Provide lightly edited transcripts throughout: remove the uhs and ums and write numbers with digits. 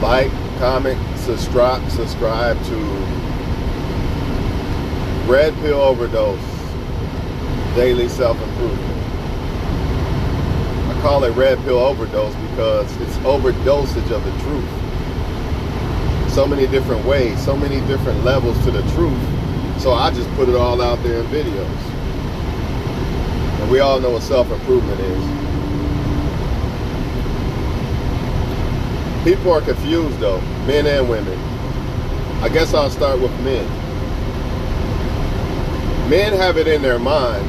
Like, comment, subscribe to Red Pill Overdose, Daily Self-Improvement. I call it Red Pill Overdose because it's overdosage of the truth. So many different ways, so many different levels to the truth. So I just put it all out there in videos. And we all know what self-improvement is. People are confused though, men and women. I guess I'll start with men. Men have it in their mind.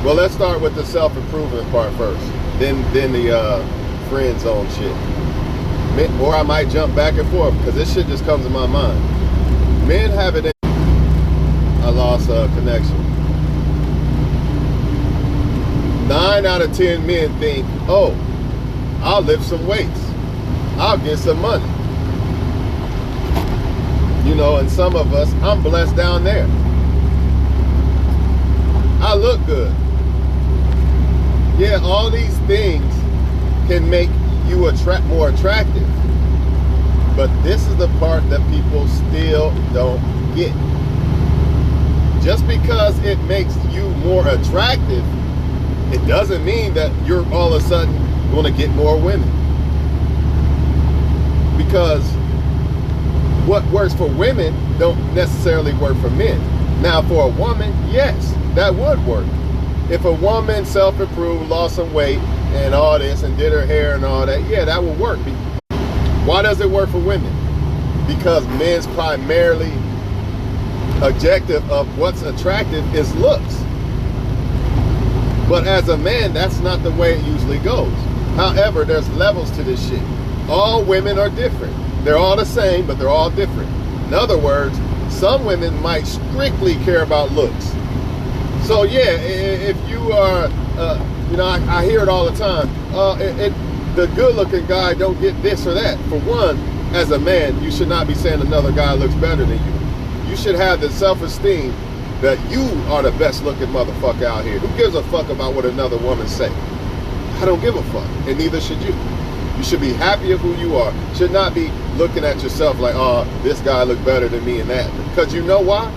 Well, let's start with the self-improvement part first. Then the friend zone shit. Or I might jump back and forth because this shit just comes in my mind. Men have it in. I lost a connection. 9 out of 10 men think, oh, I'll lift some weights. I'll get some money. You know, and some of us, I'm blessed down there. I look good. Yeah, all these things can make you more attractive. But this is the part that people still don't get. Just because it makes you more attractive, it doesn't mean that you're all of a sudden going to get more women. Because what works for women don't necessarily work for men. Now for a woman, yes, that would work. If a woman self-improved, lost some weight and all this and did her hair and all that, yeah, that would work. Why does it work for women? Because men's primarily objective of what's attractive is looks. But as a man, that's not the way it usually goes. However, there's levels to this shit. All women are different. They're all the same, but they're all different. In other words, some women might strictly care about looks. So yeah, if you are, you know, I hear it all the time. The good-looking guy don't get this or that. For one, as a man, you should not be saying another guy looks better than you. You should have the self-esteem that you are the best-looking motherfucker out here. Who gives a fuck about what another woman say? I don't give a fuck, and neither should you. You should be happy of who you are. Should not be looking at yourself like, oh, this guy look better than me and that. Because you know why?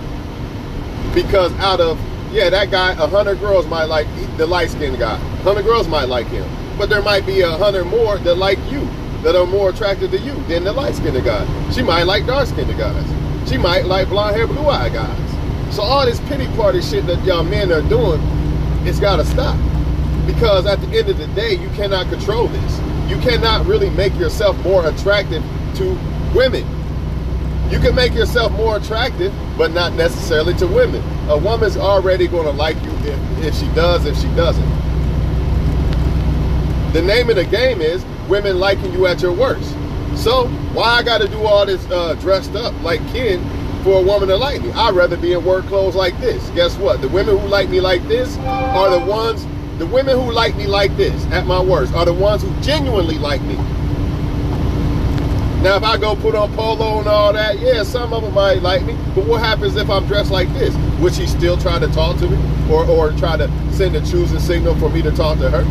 Because out of, yeah, that guy, 100 girls might like the light-skinned guy. 100 girls might like him. But there might be 100 more that like you, that are more attracted to you than the light-skinned guy. She might like dark-skinned guys. She might like blonde-haired, blue-eyed guys. So all this pity party shit that y'all men are doing, it's got to stop. Because at the end of the day, you cannot control this. You cannot really make yourself more attractive to women. You can make yourself more attractive, but not necessarily to women. A woman's already going to like you if she does, if she doesn't. The name of the game is women liking you at your worst. So why I got to do all this dressed up like Ken for a woman to like me? I'd rather be in work clothes like this. Guess what? The women who like me like this are the ones. The women who like me like this, at my worst, are the ones who genuinely like me. Now, if I go put on polo and all that, yeah, some of them might like me. But what happens if I'm dressed like this? Would she still try to talk to me? Or try to send a choosing signal for me to talk to her?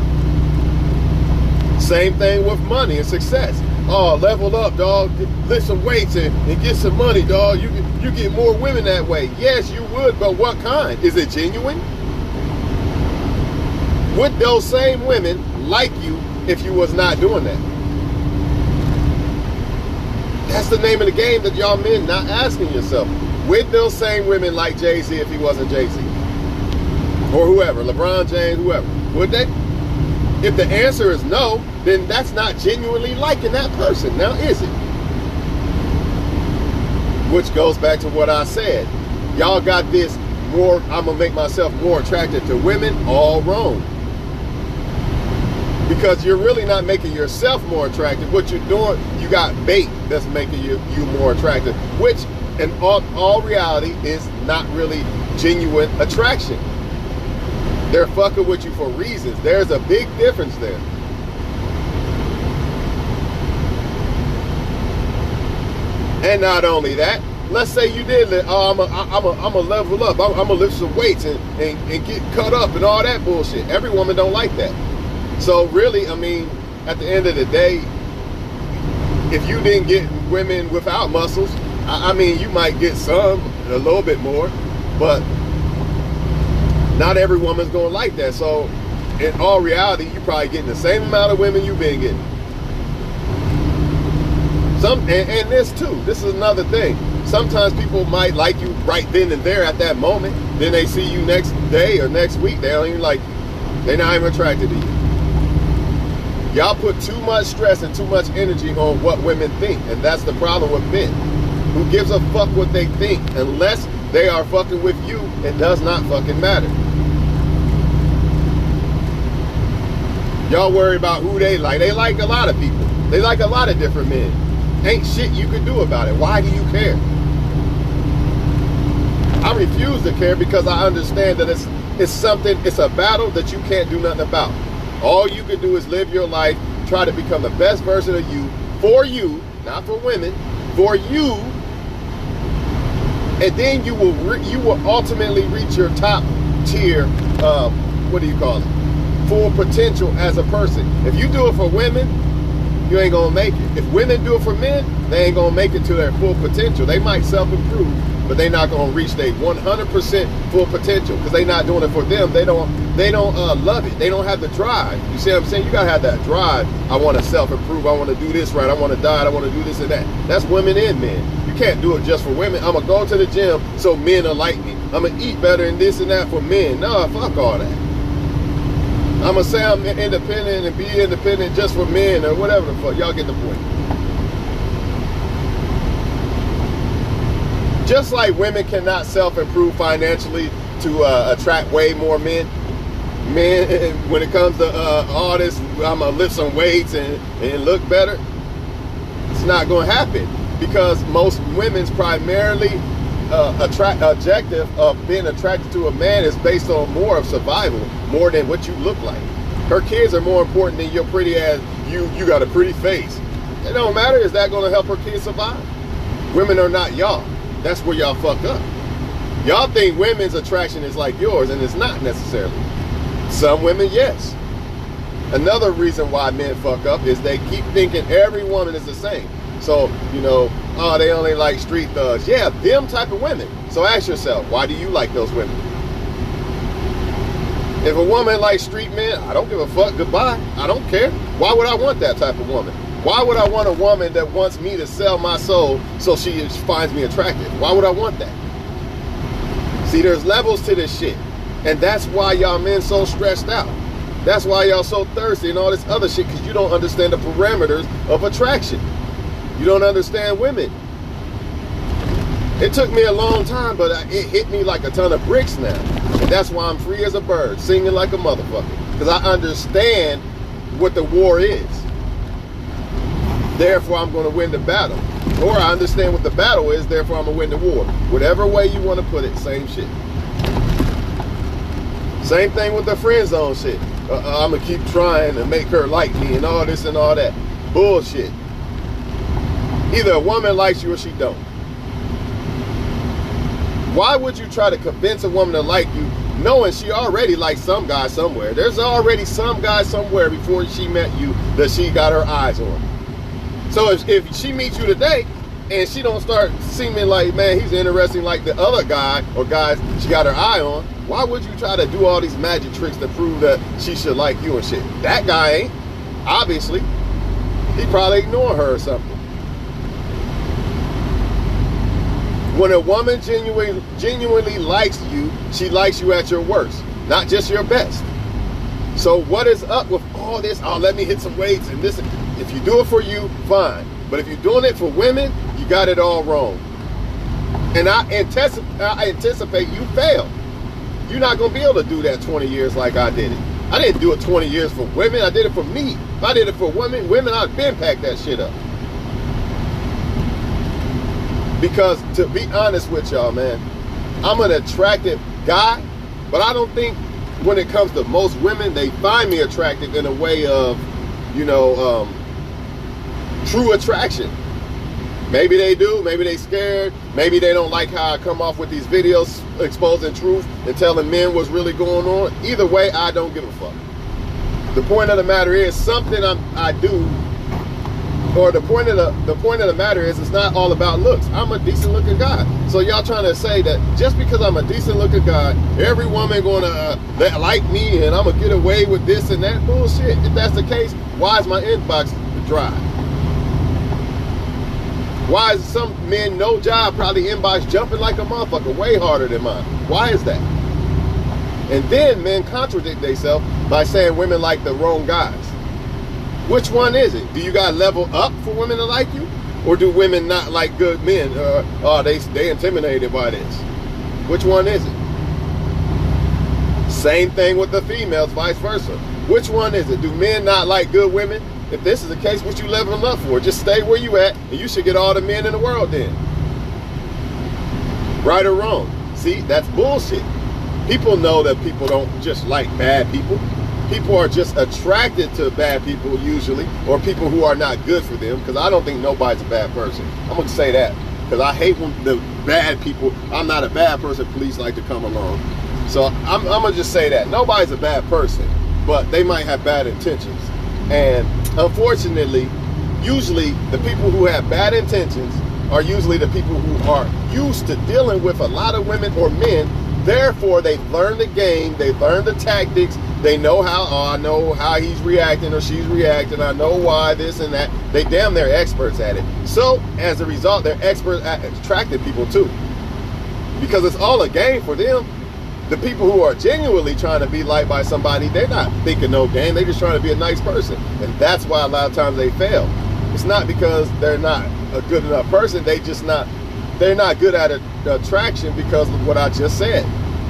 Same thing with money and success. Oh, level up, dog. Lift some weights and get some money, dog. You get more women that way. Yes, you would, but what kind? Is it genuine? Would those same women like you if you was not doing that? That's the name of the game that y'all men not asking yourself. Would those same women like Jay-Z if he wasn't Jay-Z? Or whoever, LeBron James, whoever. Would they? If the answer is no, then that's not genuinely liking that person. Now, is it? Which goes back to what I said. Y'all got this more, I'm going to make myself more attractive to women, all wrong. Because you're really not making yourself more attractive. What you're doing, you got bait that's making you more attractive, which in all reality is not really genuine attraction. They're fucking with you for reasons. There's a big difference there. And not only that, let's say you did, I'm a level up. I'm gonna lift some weights and get cut up and all that bullshit. Every woman don't like that. So really, I mean, at the end of the day, if you didn't get women without muscles, I mean, you might get some, a little bit more, but not every woman's gonna like that. So in all reality, you're probably getting the same amount of women you've been getting. And this too, this is another thing. Sometimes people might like you right then and there at that moment. Then they see you next day or next week, they don't even like you. They're not even attracted to you. Y'all put too much stress and too much energy on what women think, and that's the problem with men. Who gives a fuck what they think? Unless they are fucking with you, it does not fucking matter. Y'all worry about who they like. They like a lot of people. They like a lot of different men. Ain't shit you can do about it. Why do you care? I refuse to care because I understand that it's a battle that you can't do nothing about. All you can do is live your life, try to become the best version of you, not for women, for you, and then you will ultimately reach your top tier, what do you call it? Full potential as a person. If you do it for women, you ain't gonna make it. If women do it for men, they ain't gonna make it to their full potential. They might self-improve, but they not gonna reach their 100% full potential because they not doing it for them. They don't love it. They don't have the drive. You see what I'm saying? You gotta have that drive. I want to self-improve. I want to do this right. I want to diet. I want to do this and that. That's women and men. You can't do it just for women. I'm gonna go to the gym so men will like me. I'm gonna eat better and this and that for men. No, fuck all that. I'm gonna say I'm independent and be independent just for men or whatever the fuck. Y'all get the point. Just like women cannot self-improve financially to attract way more men. Men, when it comes to all this, I'm gonna lift some weights and look better. It's not gonna happen because most women's primarily objective of being attracted to a man is based on more of survival, more than what you look like. Her kids are more important than your pretty ass. You got a pretty face. It don't matter. Is that going to help her kids survive? Women are not y'all. That's where y'all fuck up. Y'all think women's attraction is like yours, and it's not necessarily. Some women, yes. Another reason why men fuck up is they keep thinking every woman is the same. So, you know, oh, they only like street thugs. Yeah, them type of women. So ask yourself, why do you like those women? If a woman likes street men, I don't give a fuck. Goodbye. I don't care. Why would I want that type of woman? Why would I want a woman that wants me to sell my soul so she finds me attractive? Why would I want that? See, there's levels to this shit. And that's why y'all men so stressed out. That's why y'all so thirsty and all this other shit, because you don't understand the parameters of attraction. You don't understand women. It took me a long time, but it hit me like a ton of bricks now. And that's why I'm free as a bird, singing like a motherfucker. Because I understand what the war is. Therefore, I'm going to win the battle. Or I understand what the battle is, therefore I'm going to win the war. Whatever way you want to put it, same shit. Same thing with the friend zone shit. I'm going to keep trying to make her like me and all this and all that. Bullshit. Either a woman likes you or she don't. Why would you try to convince a woman to like you knowing she already likes some guy somewhere? There's already some guy somewhere before she met you that she got her eyes on. So if she meets you today and she don't start seeming like, man, he's interesting like the other guy or guys she got her eye on, why would you try to do all these magic tricks to prove that she should like you and shit? That guy ain't. Obviously. He probably ignored her or something. When a woman genuinely likes you, she likes you at your worst, not just your best. So what is up with all this? Oh, let me hit some weights and this. If you do it for you, fine. But if you're doing it for women, you got it all wrong. And I anticipate you fail. You're not going to be able to do that 20 years like I did it. I didn't do it 20 years for women. I did it for me. If I did it for women, I'd been packed that shit up. Because to be honest with y'all, man, I'm an attractive guy, but I don't think when it comes to most women, they find me attractive in a way of, you know, true attraction. Maybe they do, maybe they scared, maybe they don't like how I come off with these videos exposing truth and telling men what's really going on. Either way, I don't give a fuck. The point of the matter is something I do or the point of the matter is, it's not all about looks. I'm a decent looking guy. So y'all trying to say that just because I'm a decent looking guy, every woman gonna like me and I'm gonna get away with this and that bullshit? If that's the case, why is my inbox dry? Why is some men, no job, probably inbox jumping like a motherfucker, way harder than mine? Why is that? And then men contradict themselves by saying women like the wrong guys. Which one is it? Do you got to level up for women to like you? Or do women not like good men? Or they intimidated by this? Which one is it? Same thing with the females, vice versa. Which one is it? Do men not like good women? If this is the case, what you leveling up for? Just stay where you at, and you should get all the men in the world then. Right or wrong? See, that's bullshit. People know that people don't just like bad people. People are just attracted to bad people usually, or people who are not good for them, because I don't think nobody's a bad person. I'm going to say that, because I hate when the bad people, I'm not a bad person, police like to come along. So I'm going to just say that. Nobody's a bad person, but they might have bad intentions. And unfortunately, usually the people who have bad intentions are usually the people who are used to dealing with a lot of women or men. Therefore, they've learned the game, they've learned the tactics, they know how, I know how he's reacting or she's reacting, I know why, this and that. They damn near experts at it. So, as a result, they're experts at attracting people too. Because it's all a game for them. The people who are genuinely trying to be liked by somebody, they're not thinking no game, they're just trying to be a nice person. And that's why a lot of times they fail. It's not because they're not a good enough person, they're not good at attraction because of what I just said.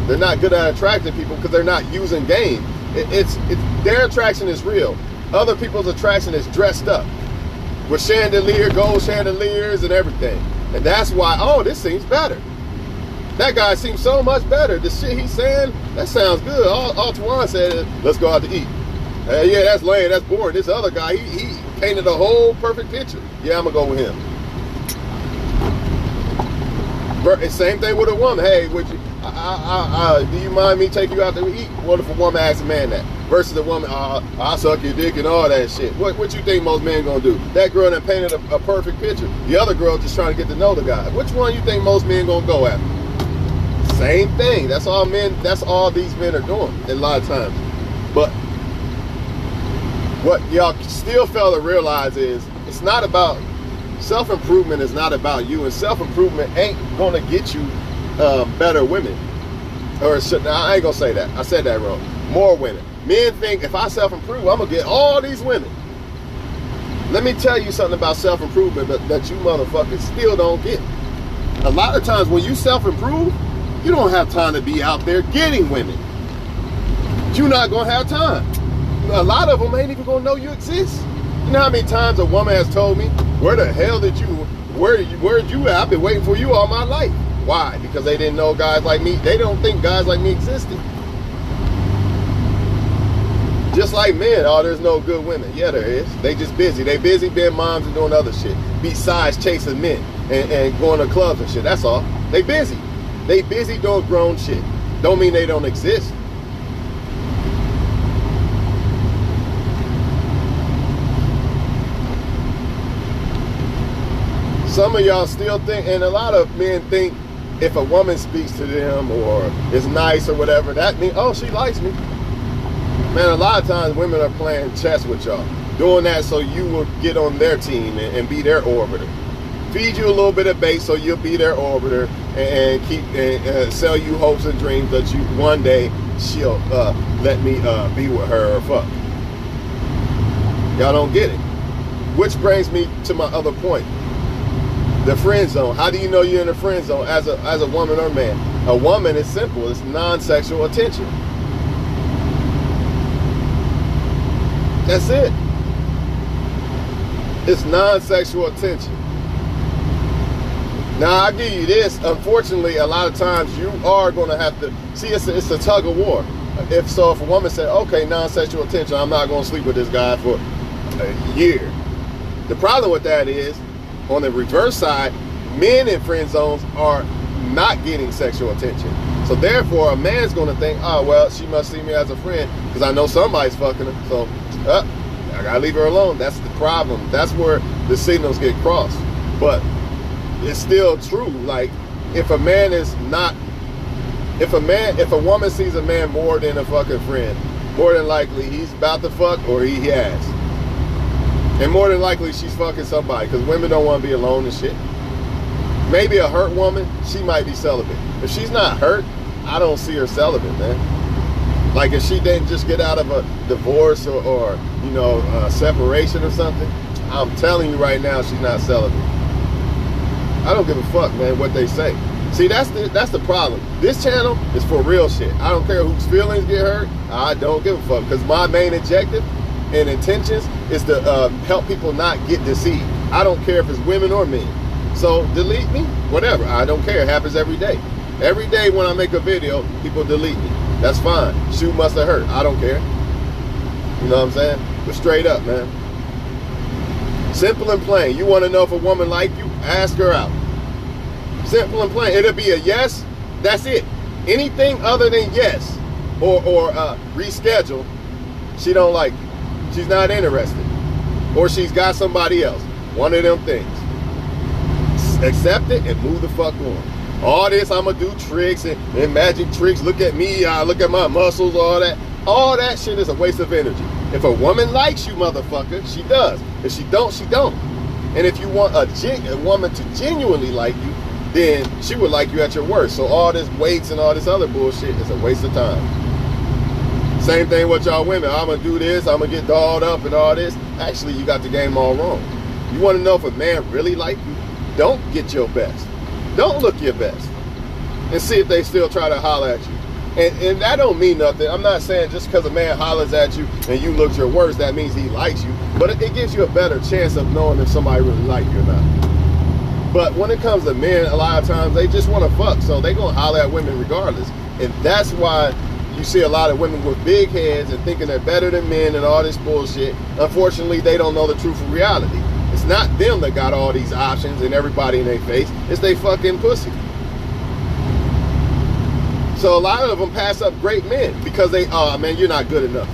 They're not good at attracting people because they're not using game. Their attraction is real. Other people's attraction is dressed up with gold chandeliers and everything. And that's why, oh, this seems better. That guy seems so much better. The shit he's saying, that sounds good. All Twan said, let's go out to eat. Yeah, that's lame, that's boring. This other guy, he painted a whole perfect picture. Yeah, I'm gonna go with him. Same thing with a woman. Hey, would you? Do you mind me taking you out to eat? What if a woman asks a man that? Versus a woman, I'll suck your dick and all that shit. What you think most men gonna do? That girl that painted a perfect picture. The other girl just trying to get to know the guy. Which one you think most men gonna go after? Same thing. That's all these men are doing a lot of times. But what y'all still fail to realize is it's not about self-improvement. Is not about you, and self-improvement ain't gonna get you better women. Or I ain't gonna say that. I said that wrong. More women. Men think if I self-improve, I'm gonna get all these women. Let me tell you something about self-improvement that you motherfuckers still don't get. A lot of times when you self-improve, you don't have time to be out there getting women. You're not gonna have time. A lot of them ain't even gonna know you exist. You know how many times a woman has told me, where the hell did you, where'd you at? I've been waiting for you all my life. Why? Because they didn't know guys like me. They don't think guys like me existed. Just like men, oh, there's no good women. Yeah, there is. They just busy. They busy being moms and doing other shit. Besides chasing men and going to clubs and shit. That's all. They busy. They busy doing grown shit. Don't mean they don't exist. Some of y'all still think, and a lot of men think, if a woman speaks to them or is nice or whatever, that means, oh, she likes me. Man, a lot of times women are playing chess with y'all, doing that so you will get on their team and be their orbiter. Feed you a little bit of bait so you'll be their orbiter and keep sell you hopes and dreams that you one day she'll let me be with her or fuck. Y'all don't get it. Which brings me to my other point. The friend zone. How do you know you're in the friend zone as a woman or man? A woman is simple. It's non-sexual attention. That's it. It's non-sexual attention. Now, I'll give you this. Unfortunately, a lot of times you are going to have to... See, it's a tug of war. If a woman said, okay, non-sexual attention, I'm not going to sleep with this guy for a year. The problem with that is, on the reverse side, men in friend zones are not getting sexual attention. So therefore, a man's going to think, oh, well, she must see me as a friend because I know somebody's fucking her. So I gotta leave her alone. That's the problem. That's where the signals get crossed. But it's still true. Like, if a man is not, if a woman sees a man more than a fucking friend, more than likely he's about to fuck or he has. And more than likely she's fucking somebody, because women don't want to be alone and shit. Maybe a hurt woman, she might be celibate. If she's not hurt, I don't see her celibate, man. Like, if she didn't just get out of a divorce or you know, a separation or something, I'm telling you right now, she's not celibate. I don't give a fuck, man, what they say. See, that's the problem. This channel is for real shit. I don't care whose feelings get hurt. I don't give a fuck, because my main objective and intentions is to help people not get deceived. I don't care if it's women or men. So delete me, whatever. I don't care. It happens every day. Every day when I make a video, people delete me. That's fine. Shoot must have hurt. I don't care. You know what I'm saying? But straight up, man. Simple and plain. You want to know if a woman like you? Ask her out. Simple and plain. It'll be a yes. That's it. Anything other than yes or reschedule, she don't like you. She's not interested. Or she's got somebody else. One of them things. Accept it and move the fuck on. All this, I'm gonna do tricks and magic tricks. Look at me, look at my muscles, all that. All that shit is a waste of energy. If a woman likes you, motherfucker, she does. If she don't, she don't. And if you want a woman to genuinely like you, then she would like you at your worst. So all this weights and all this other bullshit is a waste of time. Same thing with y'all women. I'm gonna do this, I'm gonna get dolled up and all this. Actually, you got the game all wrong. You wanna know if a man really like you? Don't get your best. Don't look your best. And see if they still try to holler at you. And that don't mean nothing. I'm not saying just because a man hollers at you and you look your worst, that means he likes you. But it gives you a better chance of knowing if somebody really like you or not. But when it comes to men, a lot of times they just want to fuck. So they going to holler at women regardless. And that's why you see a lot of women with big heads and thinking they're better than men and all this bullshit. Unfortunately, they don't know the truth of reality. It's not them that got all these options and everybody in their face. It's they fucking pussy. So a lot of them pass up great men because they, oh man, you're not good enough.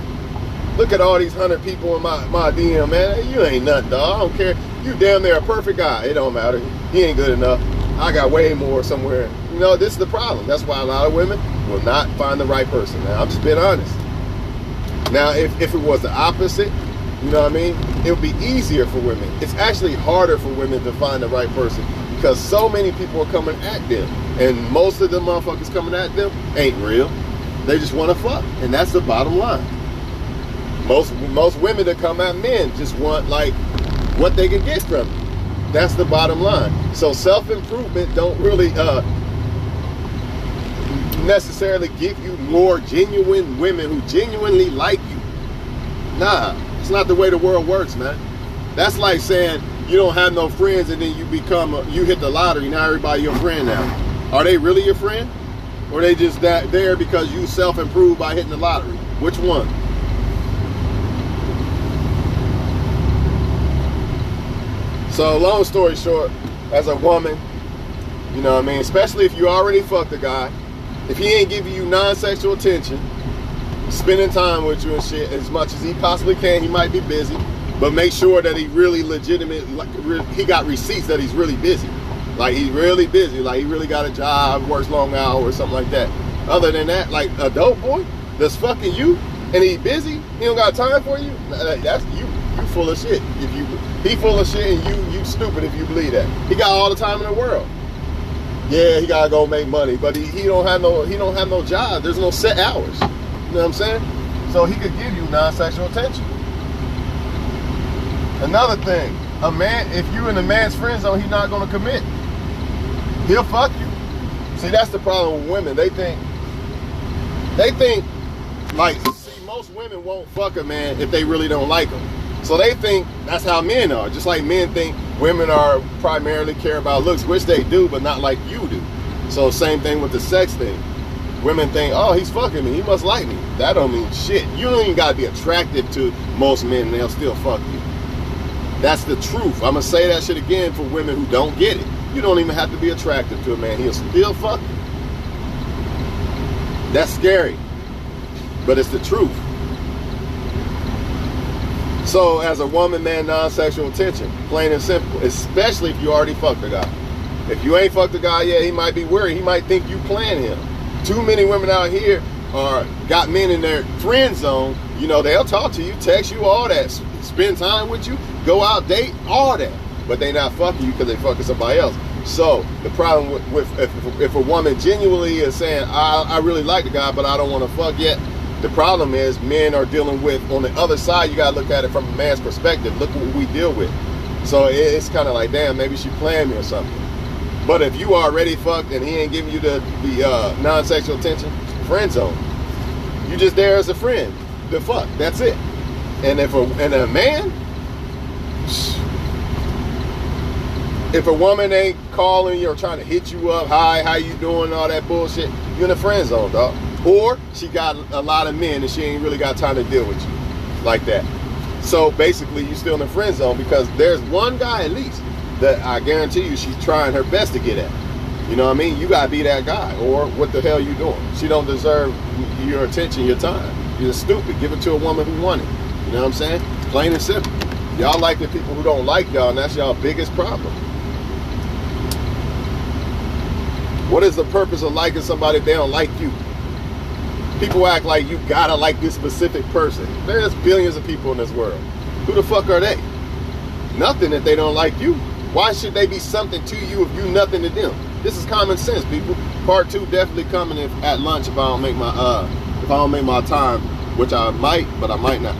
Look at all these 100 people in my DM, man. You ain't nothing, dog. I don't care. You damn near a perfect guy. It don't matter. He ain't good enough. I got way more somewhere. You know, this is the problem. That's why a lot of women will not find the right person. Now, I'm just being honest. Now, if it was the opposite, you know what I mean? It would be easier for women. It's actually harder for women to find the right person because so many people are coming at them. And most of the motherfuckers coming at them ain't real. They just want to fuck. And that's the bottom line. Most women that come at men just want like what they can get from them. That's the bottom line. So self-improvement don't really necessarily give you more genuine women who genuinely like you. Nah, it's not the way the world works, man. That's like saying you don't have no friends and then you hit the lottery, now everybody your friend now. Are they really your friend? Or are they just there because you self-improve by hitting the lottery? Which one? So long story short, as a woman, you know what I mean, especially if you already fucked a guy, if he ain't giving you non-sexual attention, spending time with you and shit as much as he possibly can, he might be busy, but make sure that he really legitimate, like he got receipts that he's really busy. Like he's really busy, like he really got a job, works long hours or something like that. Other than that, like a dope boy that's fucking you and he busy, he don't got time for you, that's you full of shit. He full of shit and you stupid if you believe that. He got all the time in the world. Yeah, he gotta go make money, but he don't have no job. There's no set hours. You know what I'm saying? So he could give you non-sexual attention. Another thing, a man, if you in a man's friend zone, he's not gonna commit. He'll fuck you. See, that's the problem with women. They think like, see, most women won't fuck a man if they really don't like him. So they think that's how men are. Just like men think women are primarily care about looks, which they do, but not like you do. So same thing with the sex thing. Women think, oh, he's fucking me, he must like me. That don't mean shit. You don't even gotta be attractive to most men and they'll still fuck you. That's the truth. I'm gonna say that shit again for women who don't get it. You don't even have to be attractive to a man. He'll still fuck you. That's scary, but it's the truth. So as a woman, man, non-sexual attention, plain and simple, especially if you already fucked a guy. If you ain't fucked a guy yet, he might be worried. He might think you playing him. Too many women out here got men in their friend zone. You know, they'll talk to you, text you, all that, spend time with you, go out, date, all that. But they not fucking you because they fucking somebody else. So the problem with if a woman genuinely is saying, I really like the guy, but I don't want to fuck yet, the problem is men are dealing with, on the other side, you got to look at it from a man's perspective. Look what we deal with. So it's kind of like, damn, maybe she playing me or something. But if you already fucked and he ain't giving you the non-sexual attention, friend zone. You just there as a friend. The fuck, that's it. And if a man, if a woman ain't calling you or trying to hit you up, hi, how you doing, all that bullshit, you in the friend zone, dog. Or she got a lot of men and she ain't really got time to deal with you like that. So basically, you still in the friend zone because there's one guy at least that I guarantee you she's trying her best to get at. You know what I mean? You gotta be that guy, or what the hell you doing? She don't deserve your attention, your time. You're stupid. Give it to a woman who won it. You know what I'm saying? Plain and simple. Y'all like the people who don't like y'all, and that's y'all biggest problem. What is the purpose of liking somebody if they don't like you? People act like you gotta like this specific person. There's billions of people in this world. Who the fuck are they? Nothing if they don't like you. Why should they be something to you if you nothing to them? This is common sense, people. Part 2 definitely coming at lunch if I don't make my time, which I might, but I might not.